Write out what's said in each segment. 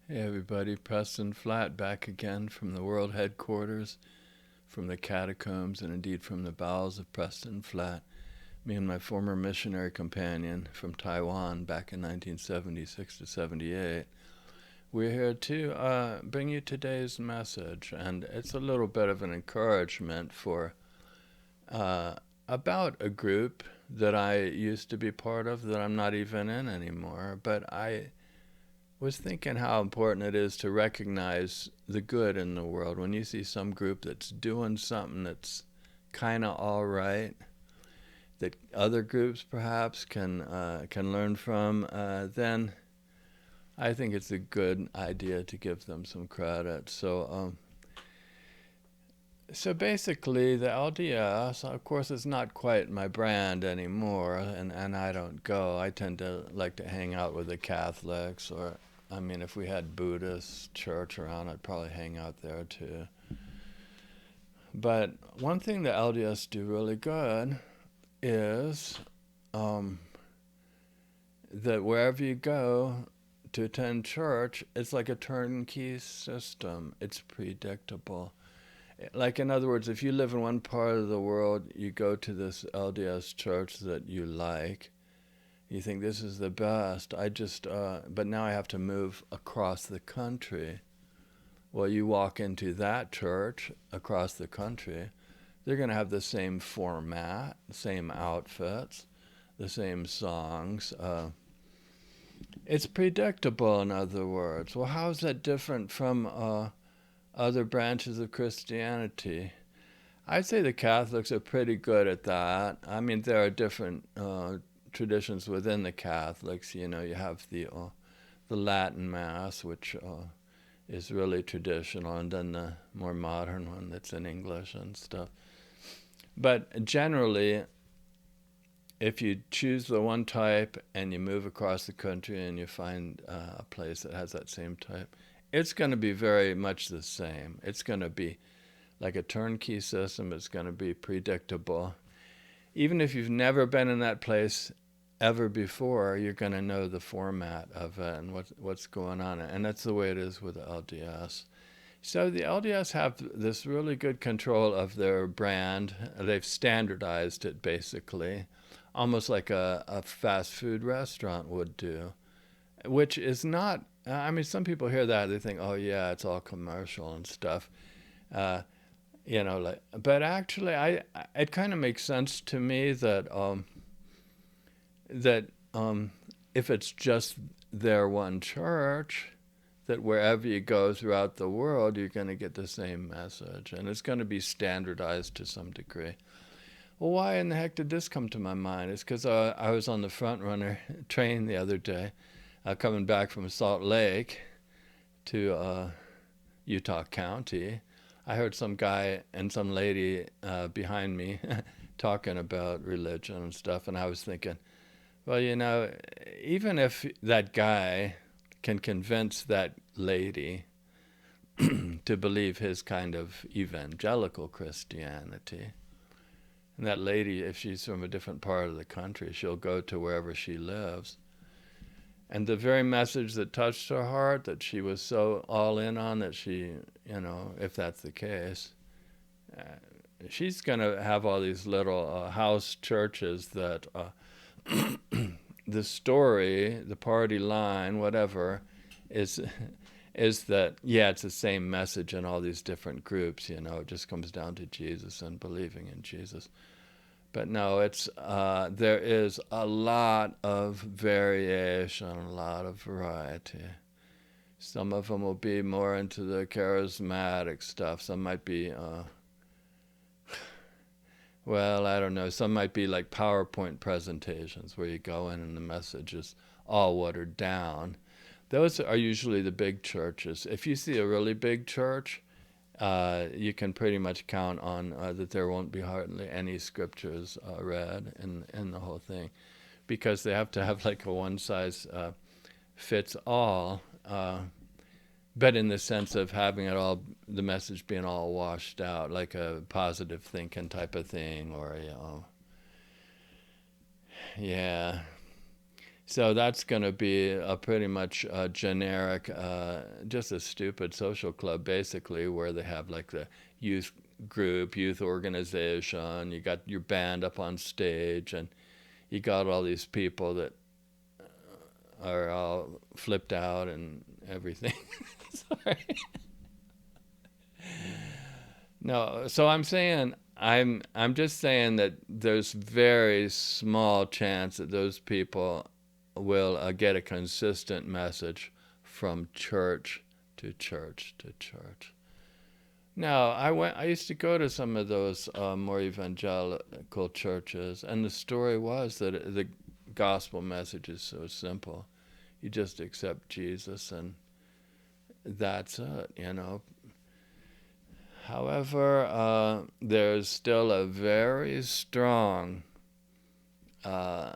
Hey everybody, Preston Flat back again from the world headquarters, from the catacombs, and indeed from the bowels of Preston Flat. Me and my former missionary companion from Taiwan back in 1976 to 78. We're here to bring you today's message, and it's a little bit of an encouragement for about a group that I used to be part of that I'm not even in anymore, but I was thinking how important it is to recognize the good in the world. When you see some group that's doing something that's kind of all right, that other groups perhaps can learn from, then I think it's a good idea to give them some credit. So basically, the LDS, of course, is not quite my brand anymore, and I don't go. I tend to like to hang out with the Catholics, or, I mean, if we had Buddhist church around, I'd probably hang out there too. But one thing the LDS do really good is that wherever you go to attend church, it's like a turnkey system. It's predictable. Like, in other words, if you live in one part of the world, you go to this LDS church that you like, you think this is the best. But now I have to move across the country. Well, you walk into that church across the country, they're going to have the same format, the same outfits, the same songs. It's predictable, in other words. Well, how is that different from other branches of Christianity? I'd say the Catholics are pretty good at that. I mean, there are different traditions within the Catholics. You know, you have the Latin Mass, which is really traditional, and then the more modern one that's in English and stuff. But generally, if you choose the one type and you move across the country and you find a place that has that same type, it's going to be very much the same. It's going to be like a turnkey system. It's going to be predictable. Even if you've never been in that place ever before, you're going to know the format of it and what's going on. And that's the way it is with the LDS. So the LDS have this really good control of their brand. They've standardized it, basically, almost like a fast food restaurant would do, which is not, I mean, some people hear that, they think, oh yeah, it's all commercial and stuff. But actually, it kind of makes sense to me that if it's just their one church, that wherever you go throughout the world, you're going to get the same message, and it's going to be standardized to some degree. Well, why in the heck did this come to my mind? It's because I was on the front runner train the other day, coming back from Salt Lake to Utah County. I heard some guy and some lady behind me talking about religion and stuff, and I was thinking, well, even if that guy can convince that lady to believe his kind of evangelical Christianity, and that lady, if she's from a different part of the country, she'll go to wherever she lives. And the very message that touched her heart, that she was so all in on, that she, if that's the case, she's going to have all these little house churches that the story, the party line, whatever, is that, yeah, it's the same message in all these different groups. It just comes down to Jesus and believing in Jesus. But no, there is a lot of variation, a lot of variety. Some of them will be more into the charismatic stuff. Some might be, well, I don't know. Some might be like PowerPoint presentations where you go in and the message is all watered down. Those are usually the big churches. If you see a really big church, you can pretty much count on that there won't be hardly any scriptures read in the whole thing, because they have to have like a one-size-fits-all, but in the sense of having it all, the message being all washed out, like a positive thinking type of thing, or, yeah. So that's going to be a pretty much generic, just a stupid social club, basically, where they have like the youth group, youth organization. You got your band up on stage, and you got all these people that are all flipped out and everything. Sorry. No, so I'm just saying that there's very small chance that those people will get a consistent message from church to church to church. Now, I used to go to some of those more evangelical churches, and the story was that the gospel message is so simple. You just accept Jesus, and that's it, you know. However, there's still a very strong uh,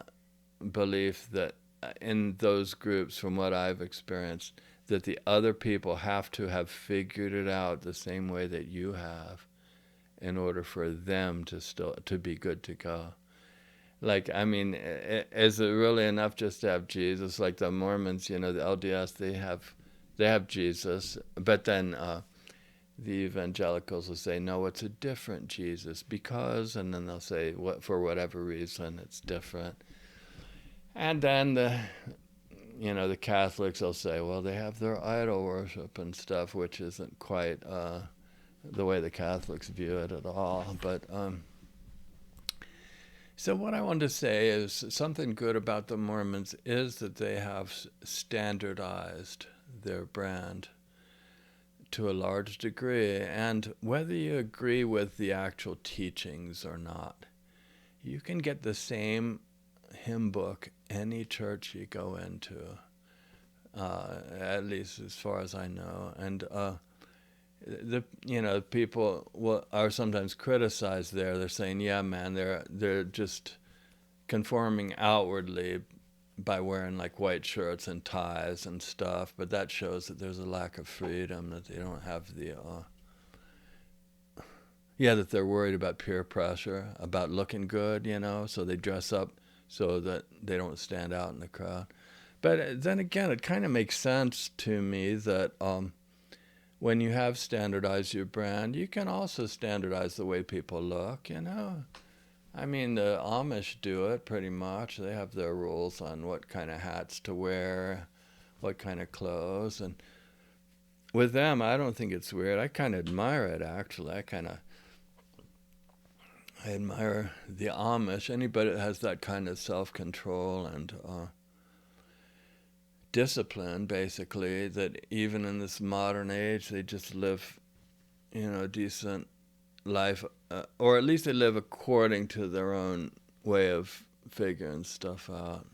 belief that in those groups, from what I've experienced, that the other people have to have figured it out the same way that you have in order for them to be good to go. Like, I mean, is it really enough just to have Jesus? Like the Mormons, you know, the LDS, they have Jesus, but then the evangelicals will say, no, it's a different Jesus because, and then they'll say, what, for whatever reason, it's different. And then the Catholics will say, well, they have their idol worship and stuff, which isn't quite the way the Catholics view it at all. But so what I want to say is something good about the Mormons is that they have standardized their brand to a large degree, and whether you agree with the actual teachings or not, you can get the same hymn book any church you go into, at least as far as I know. And people are sometimes criticized there. They're saying, yeah, man, they're just conforming outwardly by wearing like white shirts and ties and stuff, but that shows that there's a lack of freedom, that they don't have that they're worried about peer pressure, about looking good, so they dress up so that they don't stand out in the crowd. But then again, it kind of makes sense to me that when you have standardized your brand, you can also standardize the way people look, I mean, the Amish do it pretty much. They have their rules on what kind of hats to wear, what kind of clothes. And with them, I don't think it's weird. I kind of admire it, actually. I admire the Amish. Anybody that has that kind of self-control and discipline, basically, that even in this modern age, they just live, a decent life, or at least they live according to their own way of figuring stuff out.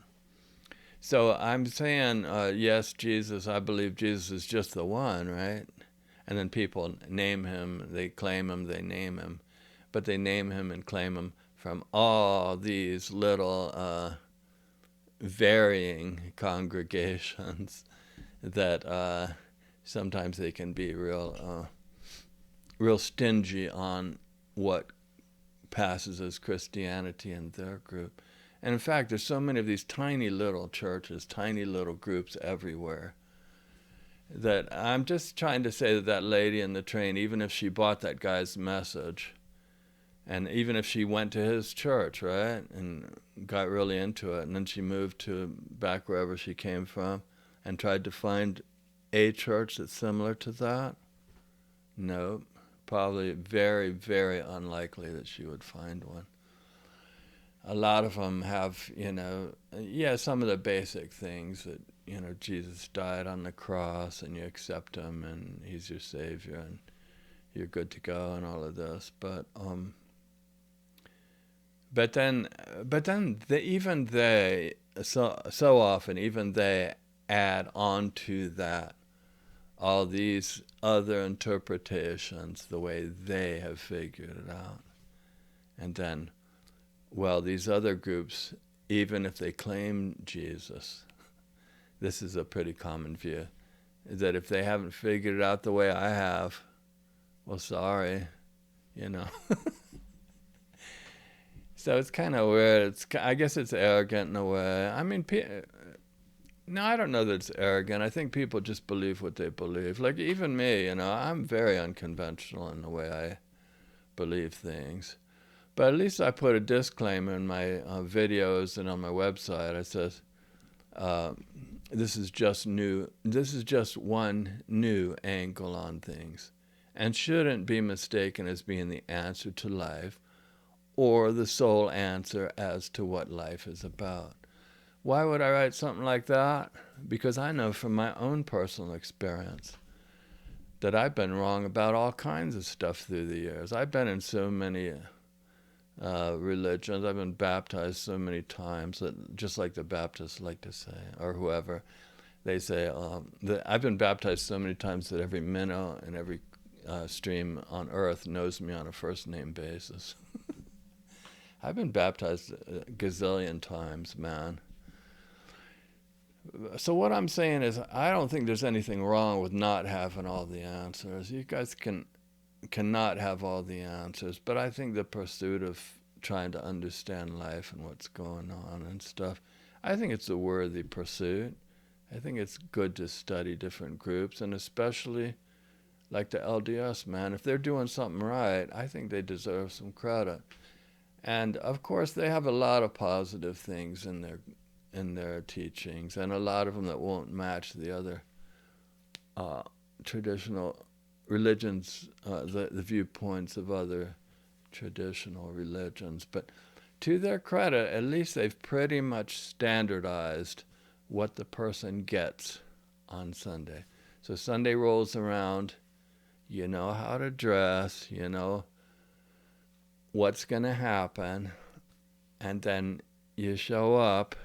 So I'm saying, yes, Jesus, I believe Jesus is just the one, right? And then people name him, they claim him, they name him. But they name him and claim him from all these little varying congregations that sometimes they can be real stingy on what passes as Christianity in their group. And in fact, there's so many of these tiny little churches, tiny little groups everywhere, that I'm just trying to say that lady in the train, even if she bought that guy's message, and even if she went to his church, right, and got really into it, and then she moved to back wherever she came from and tried to find a church that's similar to that, no, probably very, very unlikely that she would find one. A lot of them have, some of the basic things that, Jesus died on the cross and you accept him and he's your savior and you're good to go and all of this. But then even they, so often, even they add on to that all these other interpretations the way they have figured it out. And then, well, these other groups, even if they claim Jesus, this is a pretty common view, that if they haven't figured it out the way I have, well, sorry, So it's kind of weird. I guess it's arrogant in a way. I mean, No, I don't know that it's arrogant. I think people just believe what they believe. Like even me, I'm very unconventional in the way I believe things. But at least I put a disclaimer in my videos and on my website. I says, uh, this is just new. This is just one new angle on things, and shouldn't be mistaken as being the answer to life or the sole answer as to what life is about. Why would I write something like that? Because I know from my own personal experience that I've been wrong about all kinds of stuff through the years. I've been in so many religions. I've been baptized so many times that, just like the Baptists like to say, or whoever, they say that I've been baptized so many times that every minnow and every stream on earth knows me on a first name basis. I've been baptized a gazillion times, man. So what I'm saying is, I don't think there's anything wrong with not having all the answers. You guys cannot have all the answers, but I think the pursuit of trying to understand life and what's going on and stuff, I think it's a worthy pursuit. I think it's good to study different groups, and especially like the LDS, man. If they're doing something right, I think they deserve some credit. And of course, they have a lot of positive things in their teachings, and a lot of them that won't match the other traditional religions, the viewpoints of other traditional religions. But to their credit, at least they've pretty much standardized what the person gets on Sunday. So Sunday rolls around, you know how to dress, you know what's going to happen, and then you show up.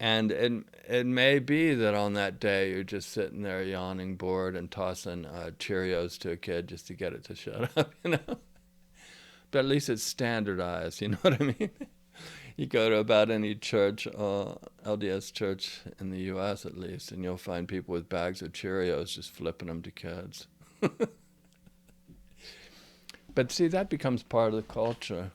And it may be that on that day you're just sitting there yawning, bored, and tossing Cheerios to a kid just to get it to shut up, But at least it's standardized, you know what I mean? You go to about any church, LDS church in the U.S. at least, and you'll find people with bags of Cheerios just flipping them to kids. But see, that becomes part of the culture.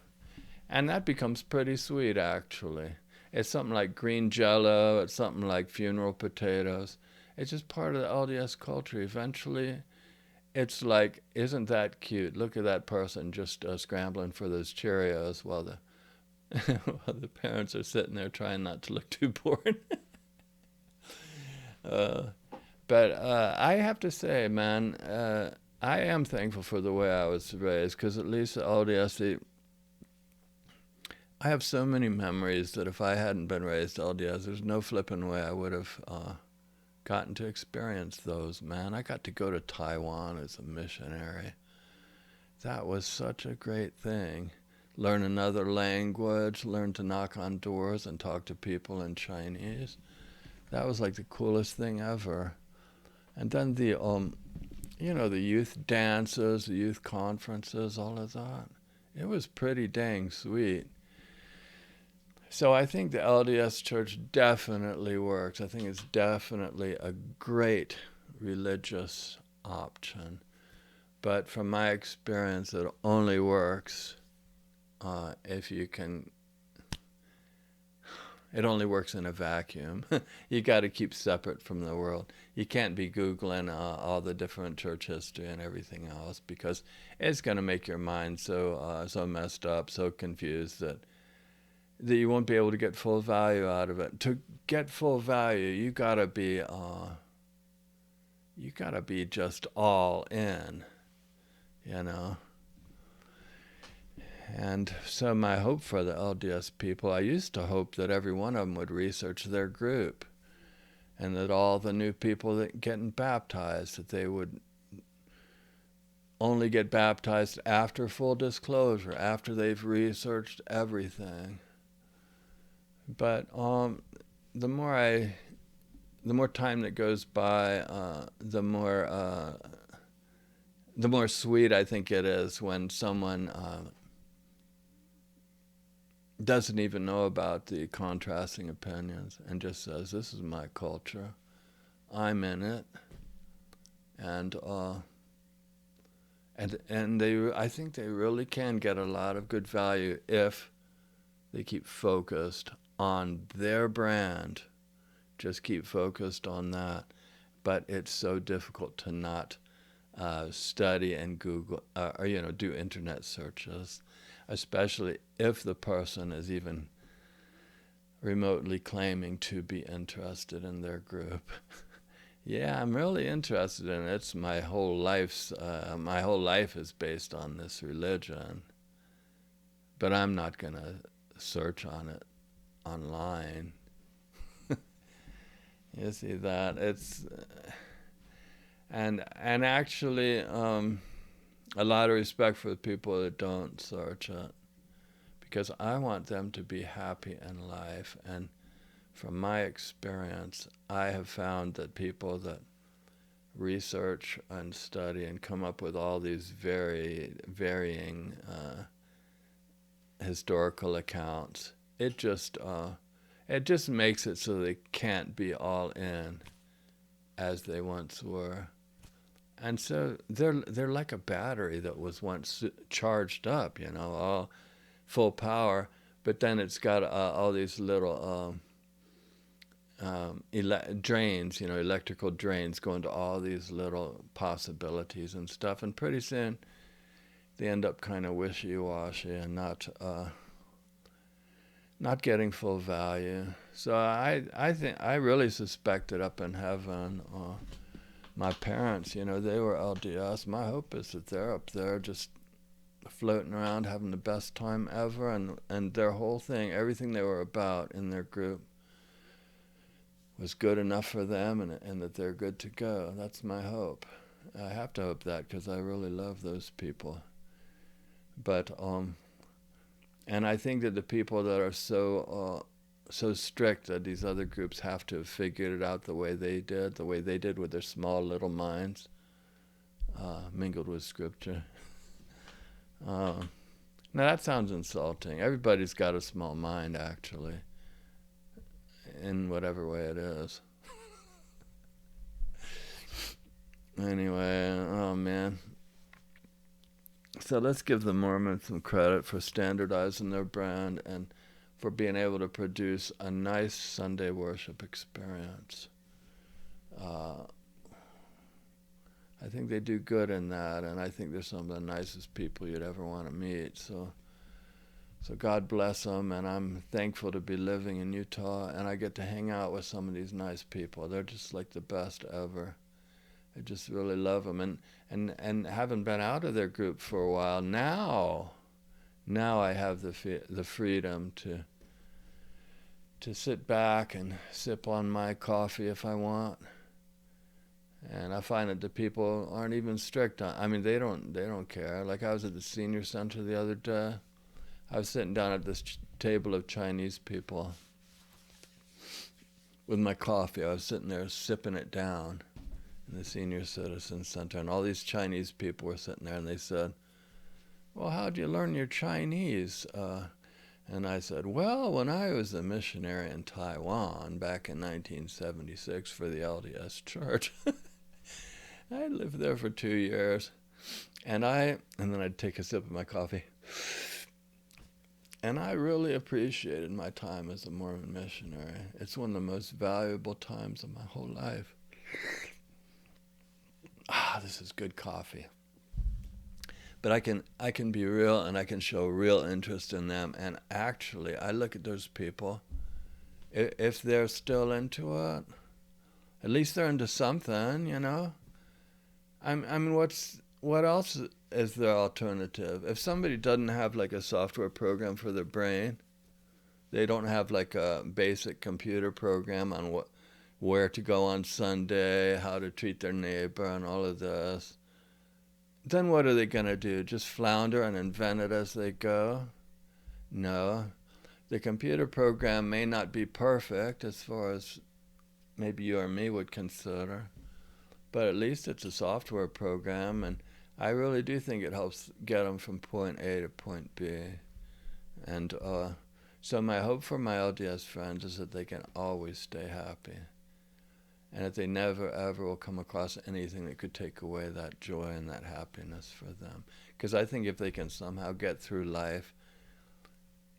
And that becomes pretty sweet, actually. It's something like green jello. It's something like funeral potatoes. It's just part of the LDS culture. Eventually, it's like, isn't that cute? Look at that person just scrambling for those Cheerios while the parents are sitting there trying not to look too bored. But I have to say, man, I am thankful for the way I was raised, because at least the LDS, I have so many memories that if I hadn't been raised LDS, there's no flipping way I would have gotten to experience those, man. I got to go to Taiwan as a missionary. That was such a great thing. Learn another language, learn to knock on doors and talk to people in Chinese. That was like the coolest thing ever. And then the youth dances, the youth conferences, all of that. It was pretty dang sweet. So I think the LDS Church definitely works. I think it's definitely a great religious option. But from my experience, it only works if you can. It only works in a vacuum. You got to keep separate from the world. You can't be Googling all the different church history and everything else, because it's going to make your mind so messed up, so confused that you won't be able to get full value out of it. To get full value, you gotta be just all in, And so my hope for the LDS people, I used to hope that every one of them would research their group, and that all the new people that getting baptized, that they would only get baptized after full disclosure, after they've researched everything. But the more time that goes by, the more sweet I think it is when someone doesn't even know about the contrasting opinions and just says, "This is my culture, I'm in it," and I think they really can get a lot of good value if they keep focused on their brand, just keep focused on that. But it's so difficult to not study and Google or do internet searches, especially if the person is even remotely claiming to be interested in their group. Yeah, I'm really interested in it. It's my whole life is based on this religion. But I'm not going to search on it online. You see that? It's and actually a lot of respect for the people that don't search it, because I want them to be happy in life. And from my experience, I have found that people that research and study and come up with all these very varying historical accounts, it just makes it so they can't be all in as they once were. And so they're like a battery that was once charged up, all full power, but then it's got all these little drains, electrical drains going to all these little possibilities and stuff, and pretty soon they end up kind of wishy-washy and not getting full value. So I think I really suspect that up in heaven, my parents, they were LDS. My hope is that they're up there just floating around having the best time ever, and their whole thing, everything they were about in their group was good enough for them, and that they're good to go. That's my hope. I have to hope that because I really love those people. But and I think that the people that are so strict that these other groups have to have figured it out the way they did with their small little minds, mingled with scripture. Now that sounds insulting. Everybody's got a small mind, actually, in whatever way it is. Anyway, oh man. So let's give the Mormons some credit for standardizing their brand and for being able to produce a nice Sunday worship experience. I think they do good in that, and I think they're some of the nicest people you'd ever want to meet. So God bless them, and I'm thankful to be living in Utah, and I get to hang out with some of these nice people. They're just like the best ever. I just really love them, and having been out of their group for a while, now I have the freedom to sit back and sip on my coffee if I want. And I find that the people aren't even strict on. I mean, they don't care. Like I was at the senior center the other day. I was sitting down at this table of Chinese people with my coffee. I was sitting there sipping it down in the senior citizen center, and all these Chinese people were sitting there, and they said, "Well, how'd you learn your Chinese?" And I said, "Well, when I was a missionary in Taiwan back in 1976 for the LDS Church." I lived there for 2 years, and then I'd take a sip of my coffee. And I really appreciated my time as a Mormon missionary. It's one of the most valuable times of my whole life. This is good coffee. But I can be real, and I can show real interest in them. And actually, I look at those people, if they're still into it, at least they're into something, I mean, what else is their alternative? If somebody doesn't have like a software program for their brain, they don't have like a basic computer program on where to go on Sunday, how to treat their neighbor, and all of this, then what are they going to do? Just flounder and invent it as they go? No. The computer program may not be perfect as far as maybe you or me would consider, but at least it's a software program, and I really do think it helps get them from point A to point B. And so my hope for my LDS friends is that they can always stay happy, and that they never ever will come across anything that could take away that joy and that happiness for them. Because I think if they can somehow get through life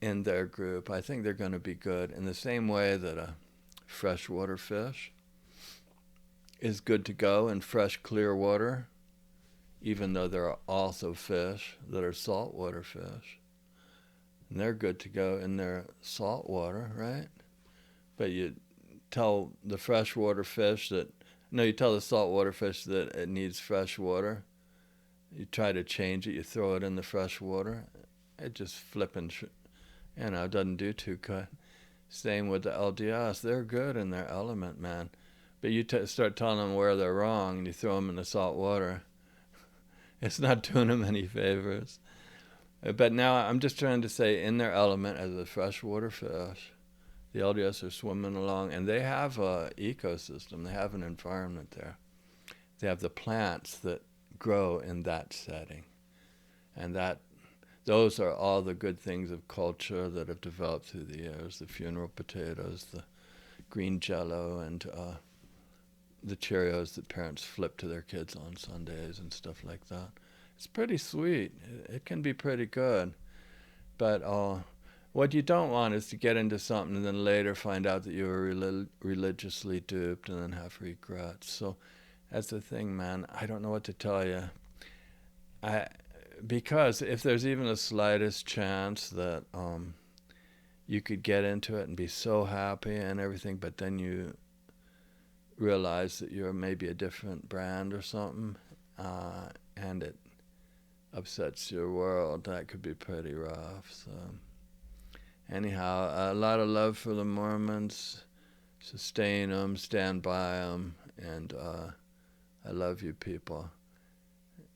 in their group, I think they're going to be good in the same way that a freshwater fish is good to go in fresh, clear water, even though there are also fish that are saltwater fish. And they're good to go in their salt water, right? But you tell the freshwater fish that, no, you tell the saltwater fish that it needs fresh water. You try to change it, you throw it in the fresh water. It just flipping, doesn't do too good. Same with the LDS. They're good in their element, man. But you start telling them where they're wrong and you throw them in the salt water. It's not doing them any favors. But now I'm just trying to say, in their element as a freshwater fish, the LDS are swimming along, and they have an ecosystem. They have an environment there. They have the plants that grow in that setting. And those are all the good things of culture that have developed through the years. The funeral potatoes, the green jello, and the Cheerios that parents flip to their kids on Sundays and stuff like that. It's pretty sweet. It can be pretty good. But what you don't want is to get into something and then later find out that you were religiously duped and then have regrets. So that's the thing, man. I don't know what to tell you. Because if there's even the slightest chance that you could get into it and be so happy and everything, but then you realize that you're maybe a different brand or something, and it upsets your world, that could be pretty rough. So anyhow, a lot of love for the Mormons. Sustain them, stand by them, and I love you people.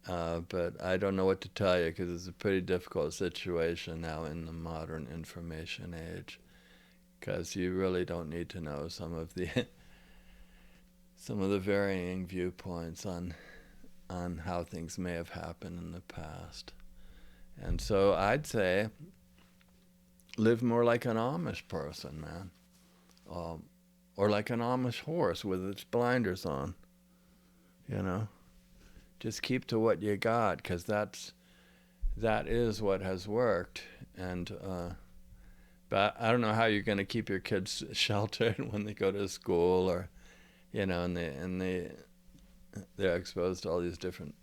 But I don't know what to tell you because it's a pretty difficult situation now in the modern information age, because you really don't need to know some of the varying viewpoints on how things may have happened in the past. And so I'd say live more like an Amish person, man. Or like an Amish horse with its blinders on, Just keep to what you got, because that is what has worked. And but I don't know how you're going to keep your kids sheltered when they go to school, or and they're exposed to all these different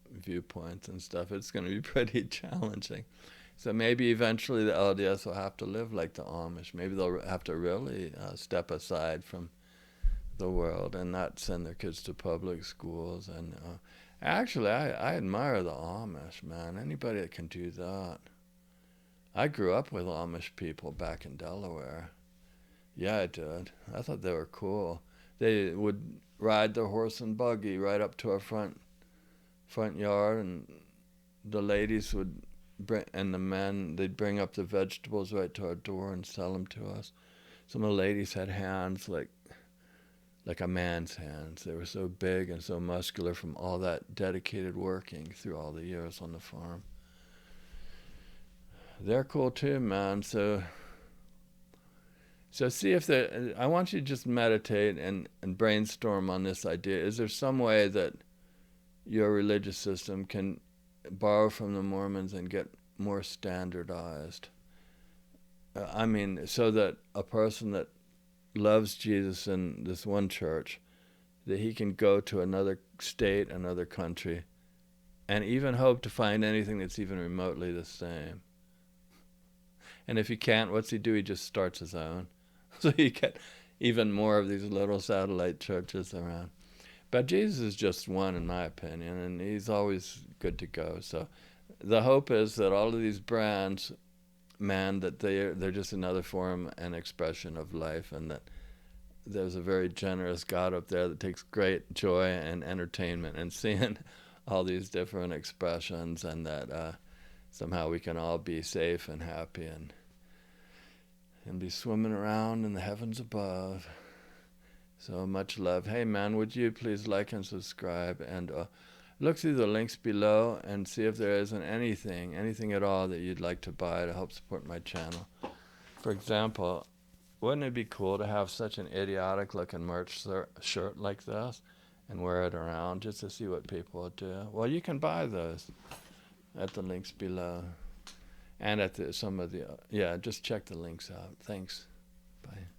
viewpoints and stuff. It's going to be pretty challenging. So maybe eventually the LDS will have to live like the Amish. Maybe they'll have to really step aside from the world and not send their kids to public schools. And actually, I admire the Amish, man. Anybody that can do that. I grew up with Amish people back in Delaware. Yeah, I did. I thought they were cool. They would ride their horse and buggy right up to our front yard, and the ladies would and the men, they'd bring up the vegetables right to our door and sell them to us. Some of the ladies had hands like a man's hands. They were so big and so muscular from all that dedicated working through all the years on the farm. They're cool too, man. So see if I want you to just meditate and brainstorm on this idea. Is there some way that your religious system can borrow from the Mormons and get more standardized? So that a person that loves Jesus in this one church, that he can go to another state, another country, and even hope to find anything that's even remotely the same. And if he can't, what's he do? He just starts his own. So you get even more of these little satellite churches around. But Jesus is just one, in my opinion, and he's always good to go. So the hope is that all of these brands, man, that they're just another form and expression of life, and that there's a very generous God up there that takes great joy and entertainment in seeing all these different expressions, and that somehow we can all be safe and happy and be swimming around in the heavens above. So much love. Hey, man, would you please like and subscribe, and look through the links below and see if there isn't anything at all that you'd like to buy to help support my channel. For example, wouldn't it be cool to have such an idiotic looking merch shirt like this and wear it around just to see what people would do? Well, you can buy those at the links below, and at just check the links out. Thanks. Bye.